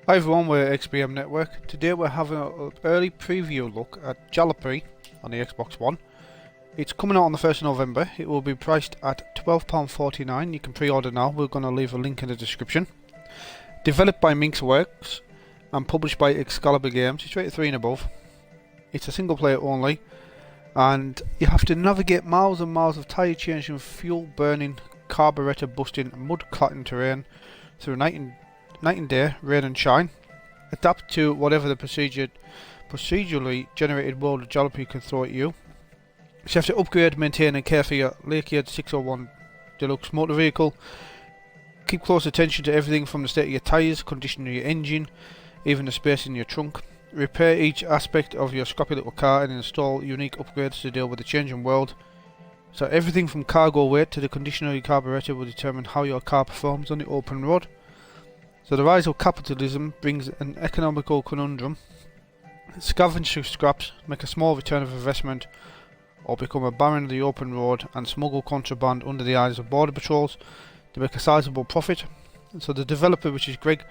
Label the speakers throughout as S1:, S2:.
S1: Hi everyone, we're XBM Network. Today we're having an early preview look at Jalopy on the Xbox One. It's coming out on the 1st of November. It will be priced at £12.49. You can pre-order now. We're going to leave a link in the description. Developed by Minskworks and published by Excalibur Games. It's rated 3 and above. It's a single player only, and you have to navigate miles and miles of tyre changing, fuel burning, carburettor busting, mud clattering terrain through night and day, rain and shine. Adapt to whatever the procedurally generated world of Jalopy can throw at you. So you have to upgrade, maintain and care for your Laika 601 Deluxe motor vehicle. Keep close attention to everything from the state of your tyres, condition of your engine, even the space in your trunk. Repair each aspect of your scrappy little car and install unique upgrades to deal with the changing world. So everything from cargo weight to the condition of your carburettor will determine how your car performs on the open road. So the rise of capitalism brings an economical conundrum. Scavenge through scraps, make a small return of investment, or become a baron of the open road and smuggle contraband under the eyes of border patrols to make a sizable profit. And so the developer, which is Greg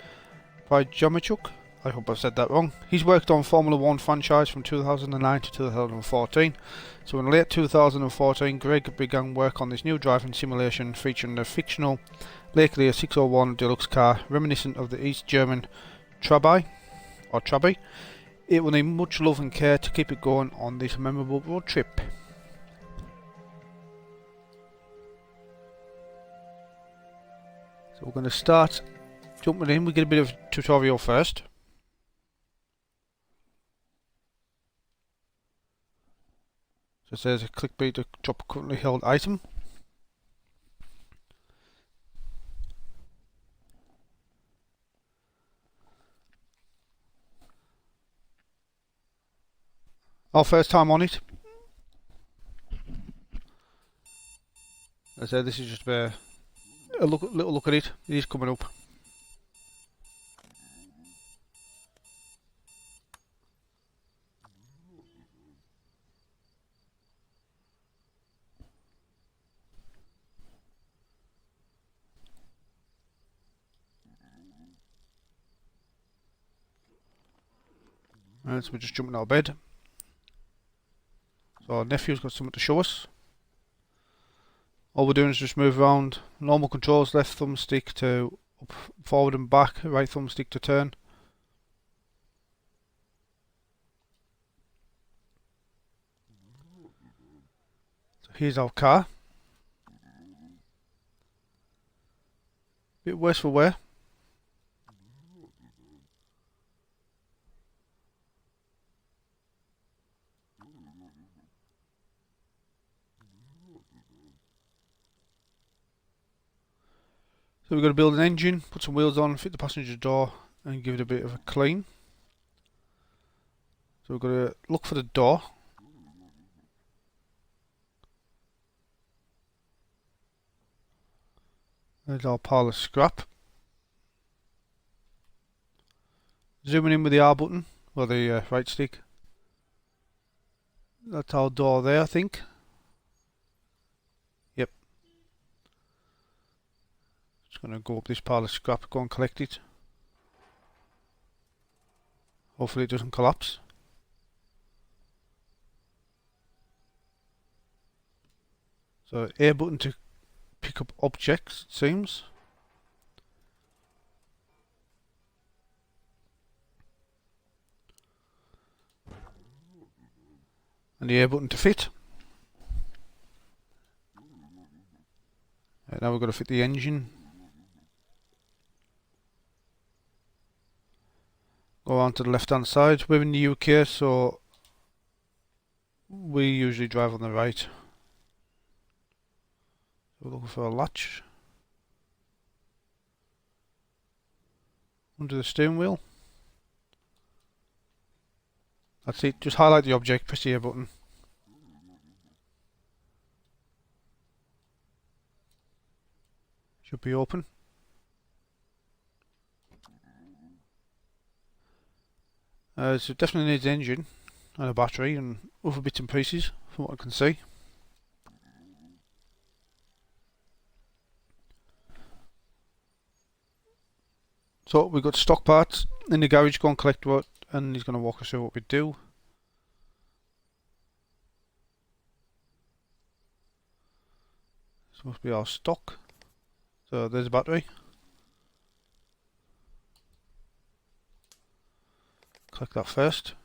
S1: Bajamachuk, I hope I've said that wrong, he's worked on Formula 1 franchise from 2009 to 2014. So in late 2014, Greg began work on this new driving simulation featuring the fictional Laika 601 Deluxe car, reminiscent of the East German Trabi. It will need much love and care to keep it going on this memorable road trip. So we're going to start jumping in. We get a bit of a tutorial first. So it says click B to drop a currently held item. Our first time on it. As I said, this is just a little look at it. It is coming up. Right, so we're just jumping out of bed. So our nephew's got something to show us. All we're doing is just move around. Normal controls, left thumbstick to up, forward and back, right thumbstick to turn. So here's our car. Bit worse for wear. So we're going to build an engine, put some wheels on, fit the passenger door and give it a bit of a clean. So we're going to look for the door. There's our pile of scrap. Zooming in with the R button, or the right stick. That's our door there, I think. Yep. Just going to go up this pile of scrap, go and collect it. Hopefully it doesn't collapse. So A button to pick up objects, it seems. And the A button to fit. Now we've got to fit the engine. Go on to the left hand side. We're in the UK, so we usually drive on the right. We're looking for a latch under the steering wheel. That's it, just highlight the object, press the A button. Should be open. So it definitely needs an engine and a battery and other bits and pieces from what I can see. So we've got stock parts in the garage. Go and collect what, and he's going to walk us through what we do. This must be our stock. So there's a battery. Collect that first.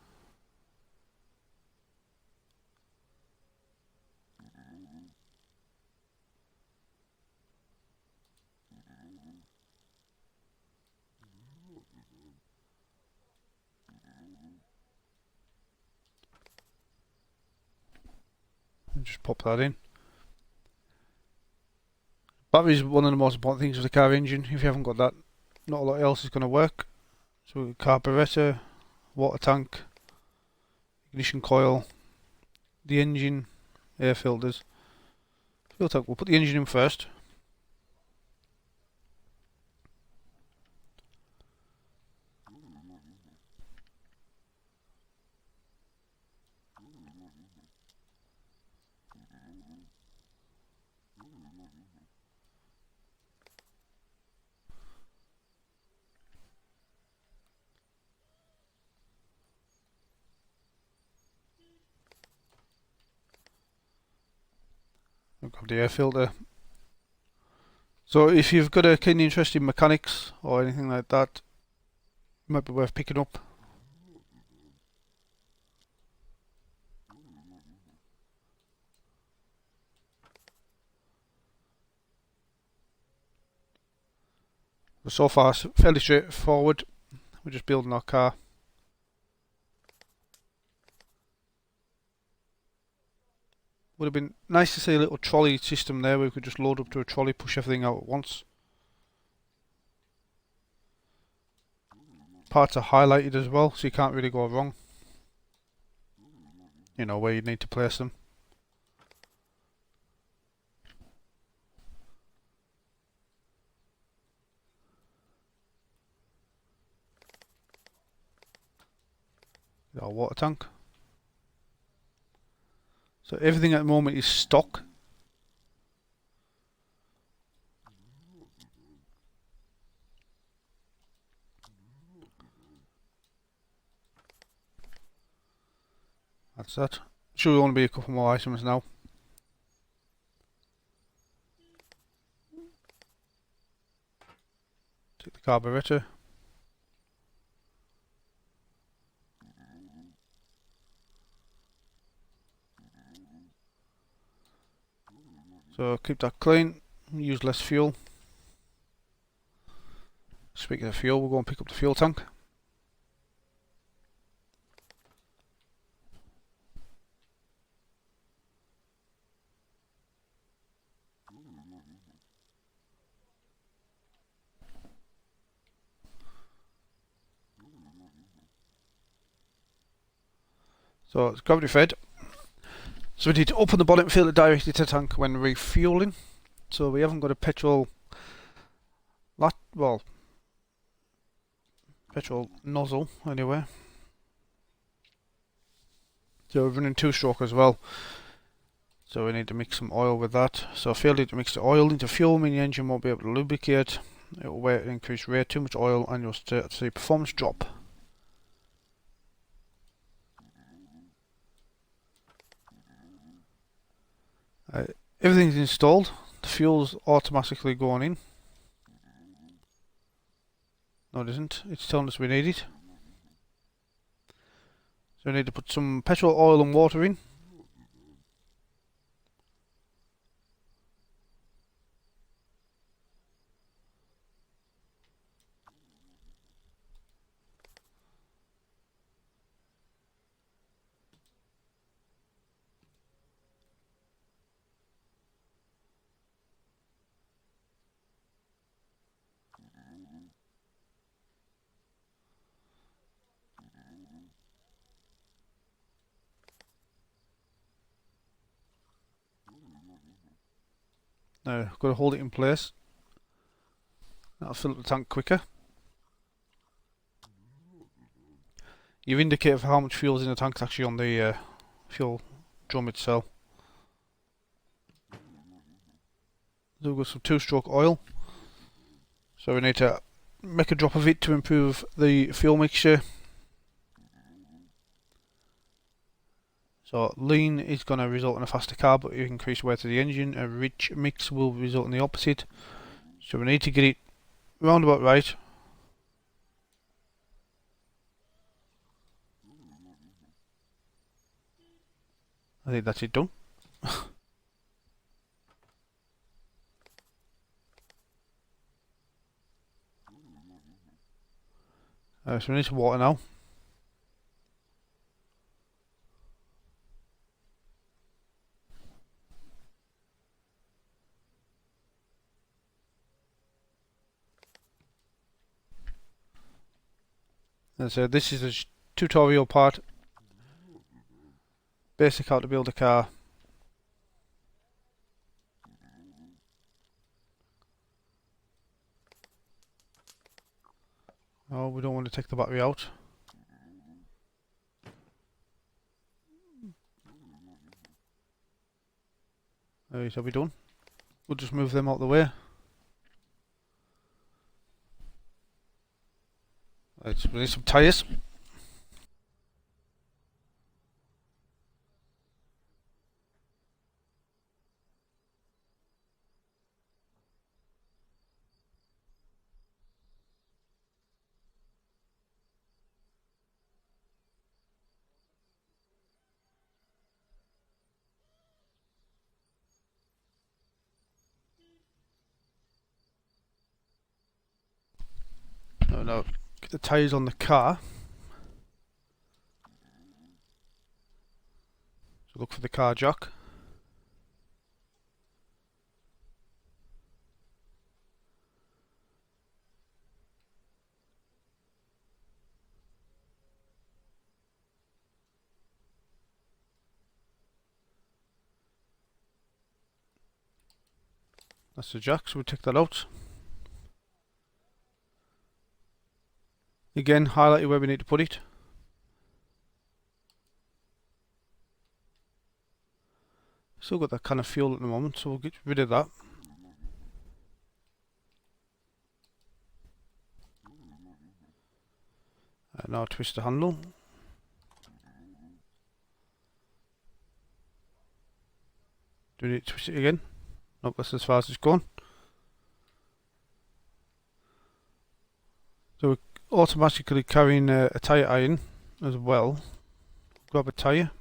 S1: And just pop that in. Battery is one of the most important things of the car engine. If you haven't got that, not a lot else is going to work. So carburettor, water tank, ignition coil, the engine, air filters. Fuel tank, we'll put the engine in first. We'll grab the air filter. So if you've got a keen interest in mechanics or anything like that, it might be worth picking up. But so far, it's fairly straightforward. We're just building our car. Would have been nice to see a little trolley system there where we could just load up to a trolley, push everything out at once. Parts are highlighted as well, so you can't really go wrong. You know where you need to place them. Our water tank. So everything at the moment is stock. That's that. Should only be a couple more items now. Take the carburettor. So keep that clean, use less fuel. Speaking of fuel, we'll go and pick up the fuel tank. So it's gravity fed. So we need to open the bonnet and fill it directly to the tank when refueling. So we haven't got a petrol petrol nozzle anywhere. So we're running two-stroke as well. So we need to mix some oil with that. So failure to mix the oil into fuel means the engine won't be able to lubricate. It will wear increased rate, too much oil, and you'll start to see performance drop. Everything's installed. The fuel's automatically going in. No, it isn't. It's telling us we need it. So we need to put some petrol, oil, and water in. Now, got to hold it in place. That'll fill up the tank quicker. You've indicated for how much fuel is in the tank. It's actually on the fuel drum itself. So we've got some two-stroke oil. So we need to make a drop of it to improve the fuel mixture. So lean is going to result in a faster car, but increased weight of the engine. A rich mix will result in the opposite. So we need to get it roundabout right. I think that's it done. So we need some water now. And so this is a tutorial part. Basic how to build a car. Oh, we don't want to take the battery out. Alright, are we done? We'll just move them out of the way. Right, so we need some tyres. No, get the tyres on the car. So look for the car jack. That's the jack, so we'll take that out. Again, highlight where we need to put it. Still got that kind of fuel at the moment, so we'll get rid of that. And now twist the handle. Do we need to twist it again? Nope, that's as far as it's gone. So we're automatically carrying a tyre iron as well. Grab a tyre.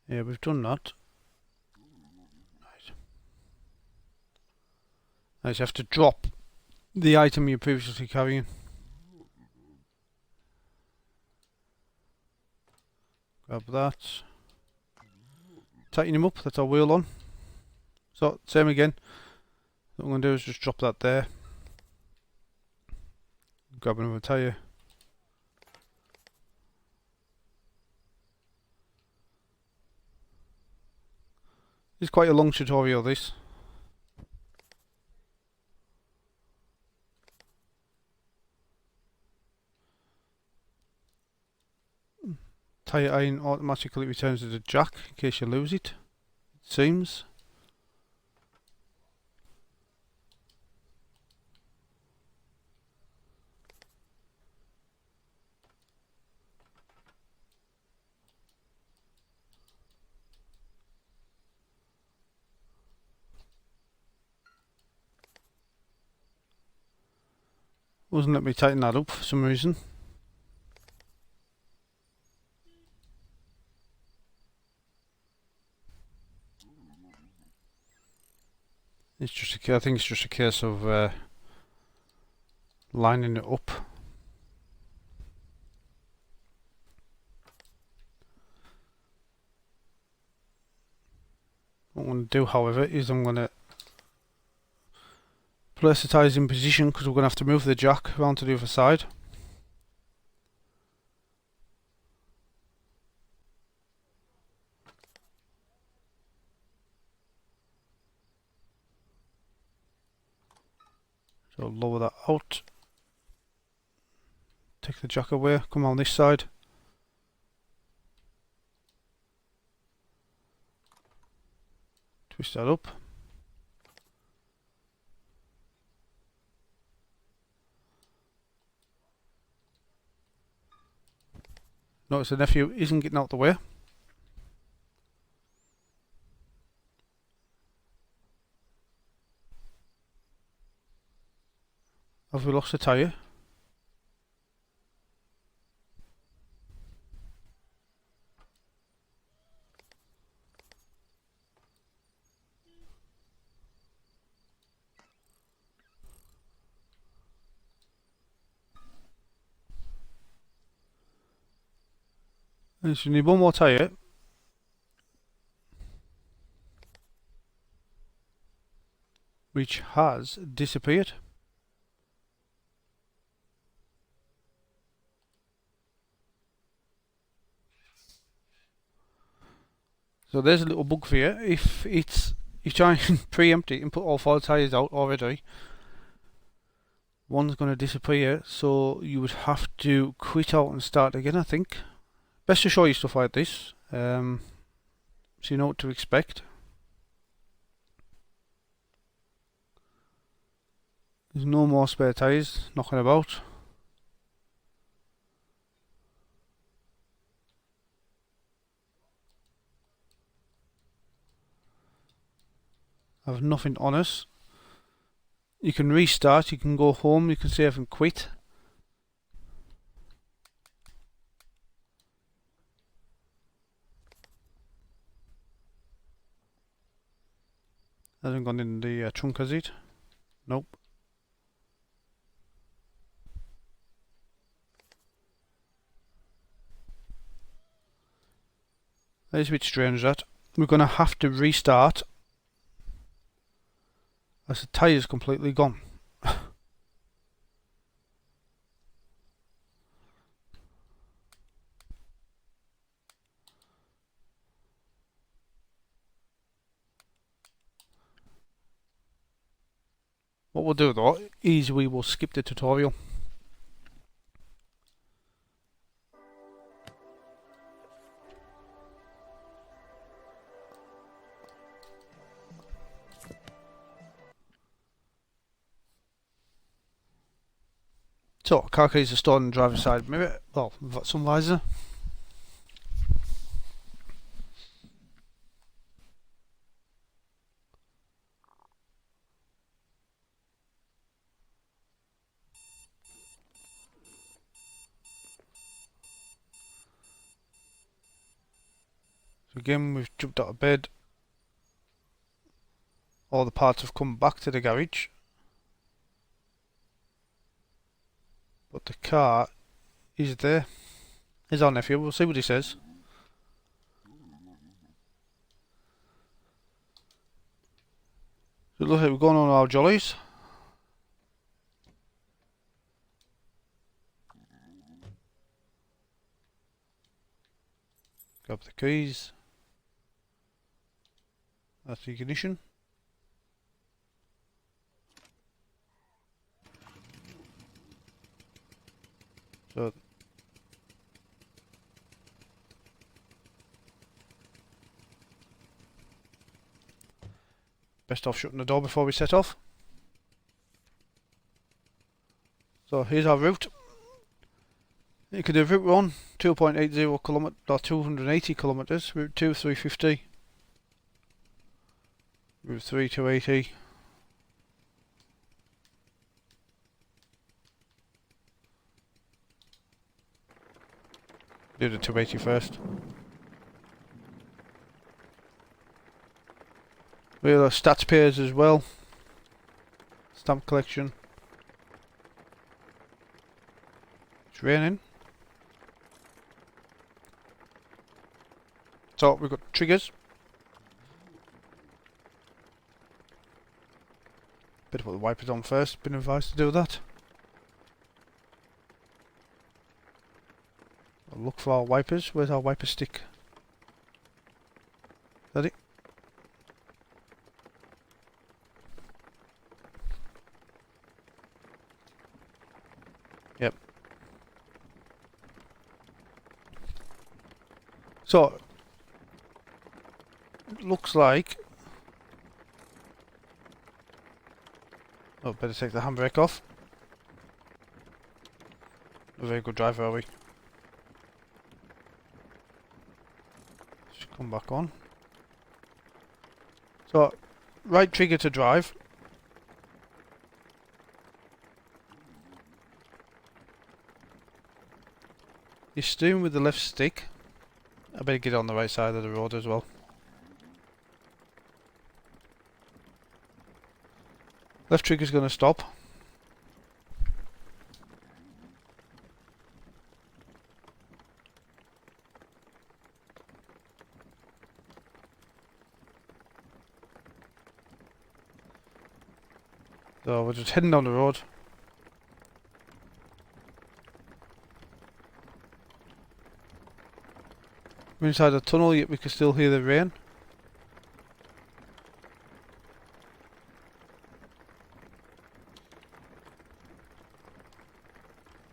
S1: Yeah, we've done that. Now you have to drop the item you're previously carrying. Grab that. Tighten him up, that's our wheel on. So, same again. What I'm going to do is just drop that there. Grab another tyre. It's quite a long tutorial, this. Tyre iron automatically returns to the jack in case you lose it. It seems. Wasn't letting me tighten that up for some reason. It's just I think it's just a case of lining it up. What I'm going to do, however, is I'm going to place the tyres in position because we're going to have to move the jack around to the other side. So lower that out. Take the jack away, come on this side. Twist that up. Notice the nephew isn't getting out the way. Have we lost a tyre? And so we need one more tyre. Which has disappeared. So there's a little bug for you. If you try and preempt it and put all 4 tyres out already, one's going to disappear, so you would have to quit out and start again, I think. Best to show you stuff like this, so you know what to expect. There's no more spare tyres knocking about. I have nothing on us. You can restart, you can go home, you can save and quit. Hasn't gone in the trunk, has it? Nope. That is a bit strange, that. We're going to have to restart as the tyre's completely gone. What we'll do though is we will skip the tutorial. So, car keys are stored in the driver's side mirror, well, sun visor. So again, we've jumped out of bed. All the parts have come back to the garage. But the car is there. Here's our nephew, we'll see what he says. So it looks like we're going on our jollies. Grab the keys. That's the ignition. So best off shutting the door before we set off. So here's our route. You can do route 1, 2.80 kilometers or 280 kilometers, route 2, 350, route 3, 280. Do the 280 first. We have stats pairs as well. Stamp collection. It's raining. So we've got triggers. Better put the wipers on first. Been advised to do that. I'll look for our wipers. Where's our wiper stick? Is that it? So, it looks like... Oh, better take the handbrake off. A very good driver, are we? Just come back on. So, right trigger to drive. You're steering with the left stick. I better get on the right side of the road as well. Left trigger's going to stop. So we're just heading down the road. We're inside the tunnel, yet we can still hear the rain.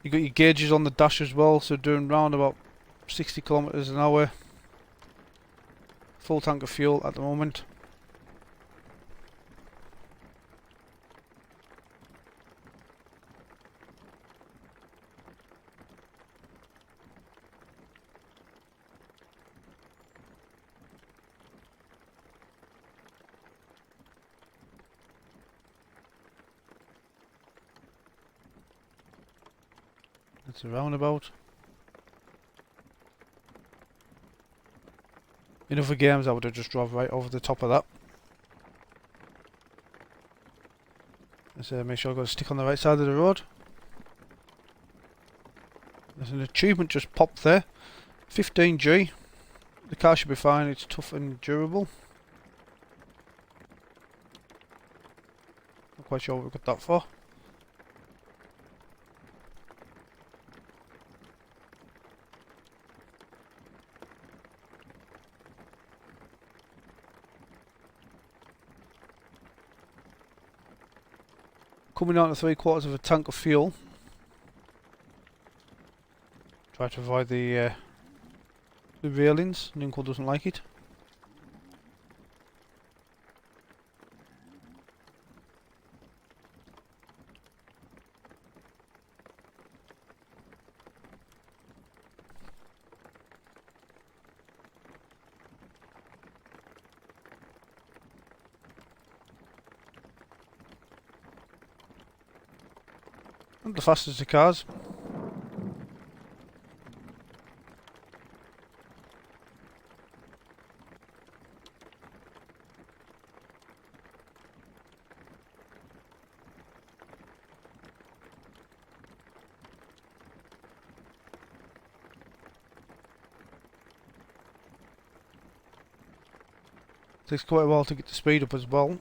S1: You got your gauges on the dash as well, so doing round about 60 kilometers an hour. Full tank of fuel at the moment. It's a roundabout. In other games I would have just drove right over the top of that. Let's make sure I've got to stick on the right side of the road. There's an achievement just popped there. 15G. The car should be fine, it's tough and durable. Not quite sure what we got that for. Coming out to 3/4 of a tank of fuel. Try to avoid the railings. Ninko doesn't like it. Not the fastest of cars. Takes quite a while to get the speed up as well.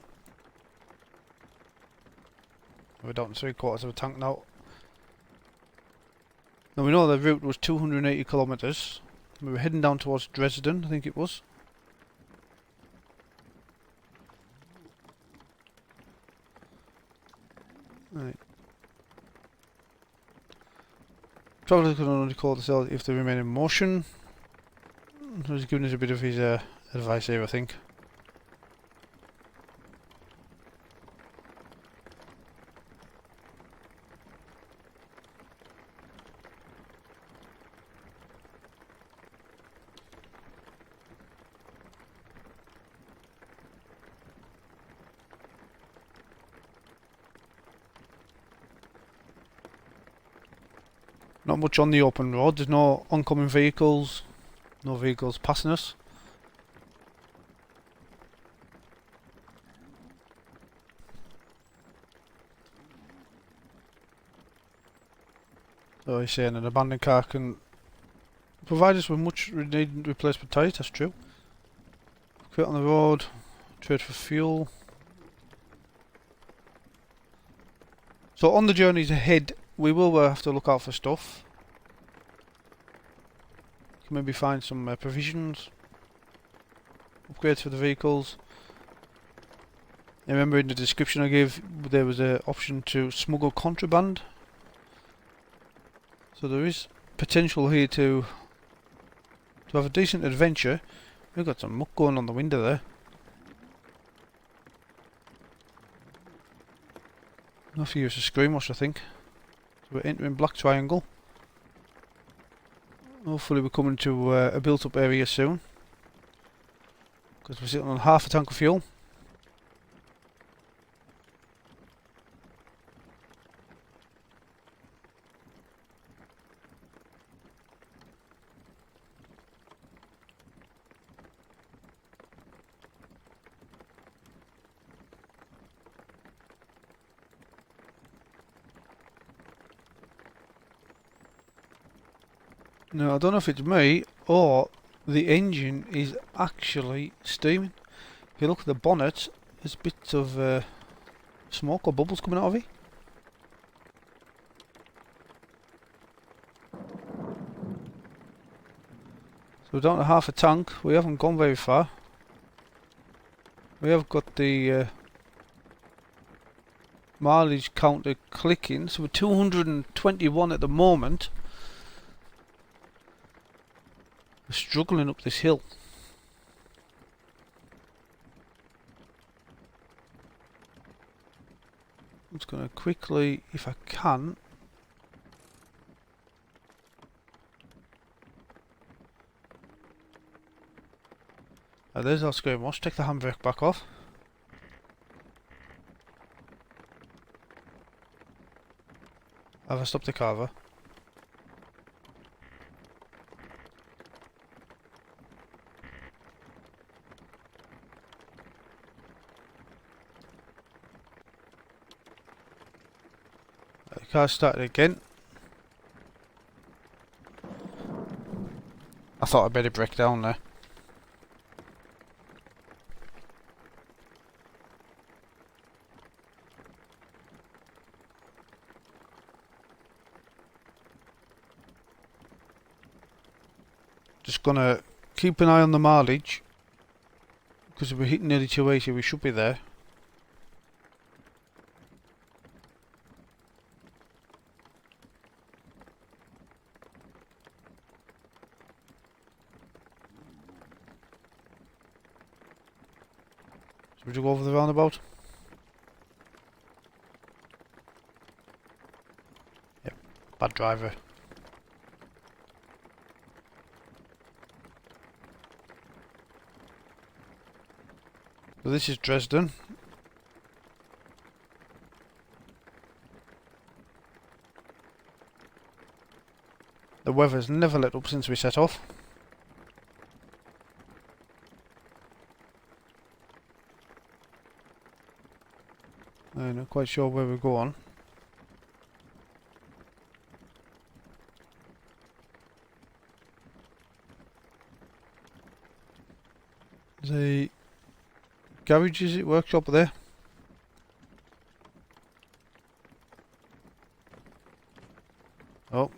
S1: We're down to 3/4 of a tank now. Now we know the route was 280 kilometers. We were heading down towards Dresden, I think it was. Right. Travelers can only call the cell if they remain in motion. He's giving us a bit of his advice here, I think. Not much on the open road, there's no oncoming vehicles, no vehicles passing us. So he's saying an abandoned car can provide us with much needed replacement tyres, that's true. Quit on the road, trade for fuel. So on the journeys ahead, we will have to look out for stuff. Can maybe find some provisions, upgrades for the vehicles. I remember in the description I gave there was an option to smuggle contraband. So there is potential here to to have a decent adventure. We've got some muck going on the window there. Enough to use a screen wash, I think. So we're entering Black Triangle. Hopefully we're coming to a built up area soon. Because we're sitting on half a tank of fuel. Now I don't know if it's me or the engine is actually steaming. If you look at the bonnet, there's bits of smoke or bubbles coming out of it. So we're down to half a tank. We haven't gone very far. We have got the mileage counter clicking, so we're 221 at the moment. We're struggling up this hill. I'm just going to quickly, if I can, there's our screen wash. Take the handbrake back off. Have I stopped the carver? The car started again. I thought I'd better break down there. Just gonna keep an eye on the mileage, because if we're hitting nearly 280 we should be there. Should we go over the roundabout? Yep, bad driver. So this is Dresden. The weather's never let up since we set off. I'm not quite sure where we're going. The garage, is it? Workshop there? Oh.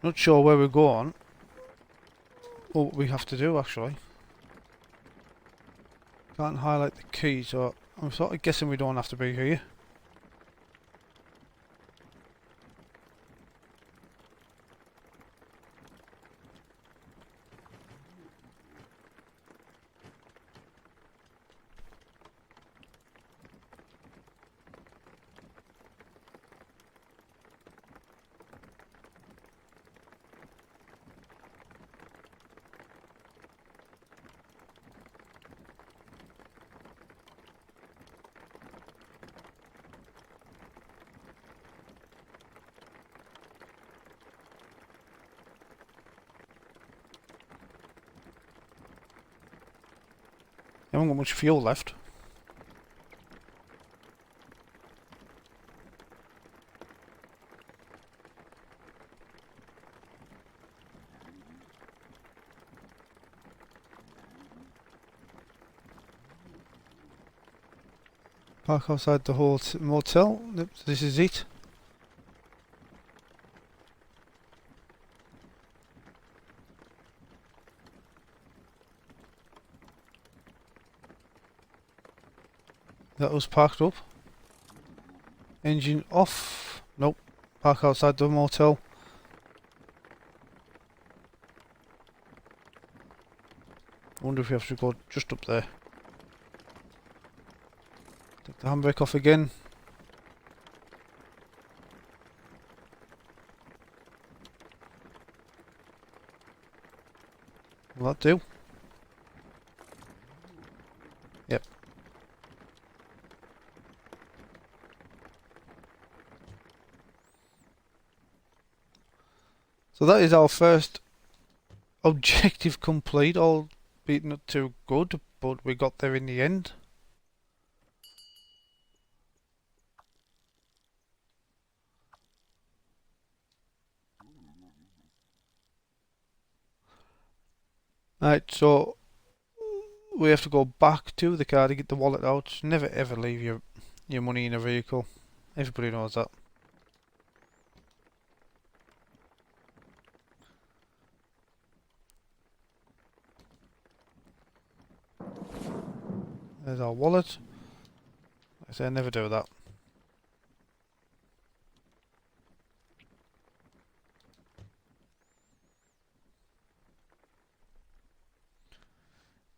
S1: Not sure where we're going, or what we have to do actually. Can't highlight the key, so I'm sort of guessing we don't have to be here. I haven't got much fuel left. Park outside the motel. Yep, this is it. That was parked up. Engine off. Nope. Park outside the motel. I wonder if we have to go just up there. Take the handbrake off again. Will that do? Yep. So that is our first objective complete, albeit not too good, but we got there in the end. Right, so we have to go back to the car to get the wallet out. Never ever leave your money in a vehicle. Everybody knows that. There's our wallet. Like I say, I never do that.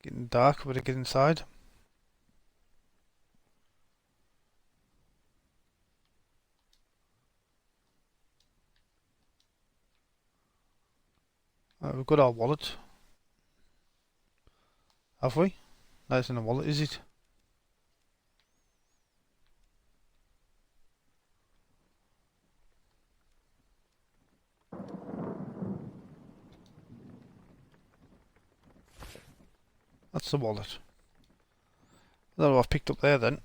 S1: Getting dark, but to get inside. We've got our wallet. Have we? That's in the wallet, is it? That's the wallet. I don't know what I've picked up there then.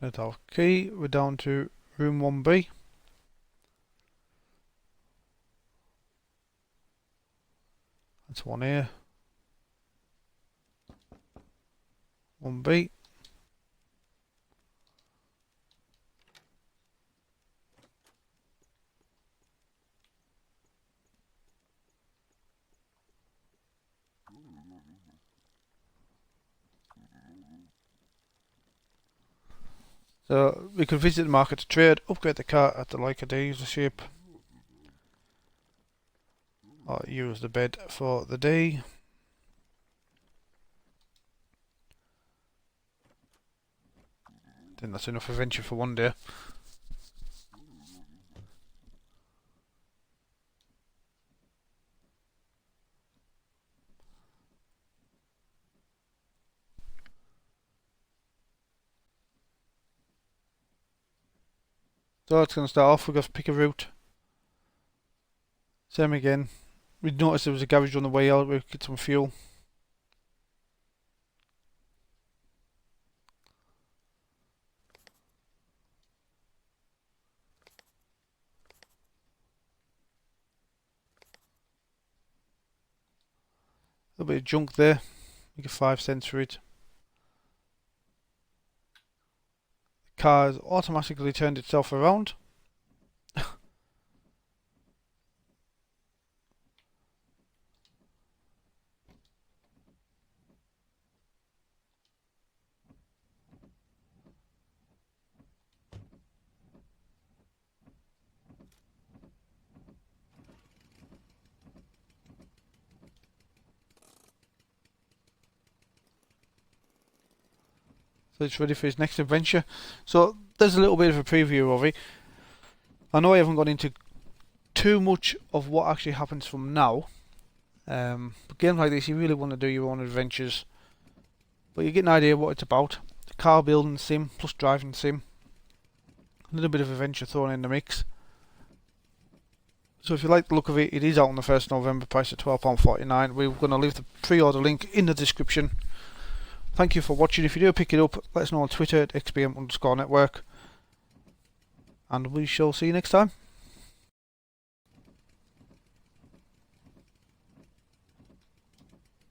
S1: That's our key. We're down to room 1B. That's one here. 1B. So we could visit the market to trade, upgrade the car at the Laika dealership, or use the bed for the day. I think that's enough adventure for one day. So it's going to start off, we're going to pick a route. Same again. We noticed there was a garage on the way out, we'll get some fuel. A little bit of junk there, we get 5 cents for it. The car has automatically turned itself around. So it's ready for his next adventure. So there's a little bit of a preview of it. I know I haven't gone into too much of what actually happens from now. But games like this, you really want to do your own adventures. But you get an idea what it's about. The car building sim plus driving sim. A little bit of adventure thrown in the mix. So if you like the look of it, it is out on the 1st November, price at £12.49. We're going to leave the pre-order link in the description. Thank you for watching. If you do pick it up, let us know on Twitter at XBM_network. And we shall see you next time.